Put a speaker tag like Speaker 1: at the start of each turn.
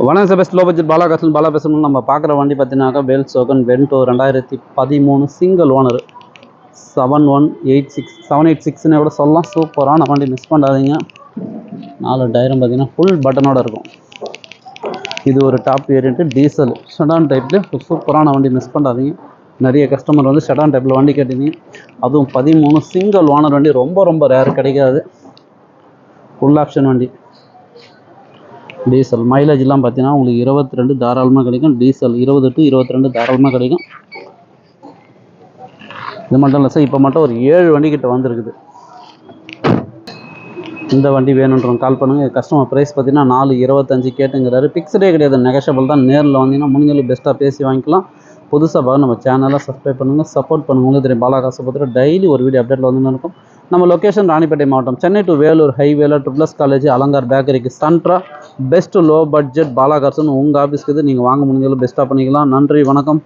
Speaker 1: வணக்கம் sir, best low budget Bala பேசணும். நம்ம பார்க்குற வண்டி பார்த்தீங்கன்னாக்கா வேல்ஸ்வாகன் வென்டோ 2013 சிங்கிள் ஓனர் 7186786 கூட சொல்லலாம். சூப்பரான வண்டி, மிஸ் பண்ணாதீங்க. 4 டயரும் பார்த்தீங்கன்னா ஃபுல் பட்டனோட இருக்கும். இது ஒரு டாப் வேரியன்ட்டு டீசல் செடான் டைப்பில் சூப்பரான வண்டி, மிஸ் பண்ணாதீங்க. நிறைய கஸ்டமர் வந்து செடான் டைப்பில் வண்டி கேட்டீங்க. அதுவும் 13 சிங்கிள் ஓனர் வண்டி ரொம்ப ரேர், கிடைக்காது. ஃபுல் ஆப்ஷன் வண்டி, டீசல். மைலேஜ்லாம் பார்த்தீங்கன்னா உங்களுக்கு 22 தாராளமாக கிடைக்கும். டீசல் 20 to 22 தாராளமாக கிடைக்கும். இது மட்டும் இல்லை சார், இப்போ மட்டும் ஒரு 7 வண்டி கிட்ட வந்துருக்குது. இந்த வண்டி வேணுன்றவங்க கால் பண்ணுங்கள். கஸ்டமர் ப்ரைஸ் பார்த்தீங்கன்னா 425 கேட்டுங்கிறாரு. ஃபிக்ஸ்டே கிடையாது, நெகஷபிள் தான். நேரில் வந்தீங்கன்னா முடிஞ்சளவு பெஸ்ட்டாக பேசி வாங்கிக்கலாம். புதுசாக பார்க்க நம்ம சேனலை சப்ஸ்கிரைப் பண்ணுங்கள், சப்போர்ட் பண்ணுங்கள். உங்களுக்கு தெரியும் பாலா காசுபத்திர டெய்லி ஒரு வீடியோ அப்டேட்டில் வந்து இருக்கும். நம்ம லொக்கேஷன் ராணிப்பேட்டை மாவட்டம், சென்னை டு வேலூர் ஹைவேல ட்ரிபிள்எஸ் காலேஜ் அலங்கார் பேக்கரிக்கு சென்ட்ரா பெஸ்ட் லோ பட்ஜெட் பாலா காசுன்னு உங்கள் ஆஃபீஸ்க்கு நீங்கள் வாங்க முடிஞ்சளவு பெஸ்ட்டாக பண்ணிக்கலாம். நன்றி, வணக்கம்.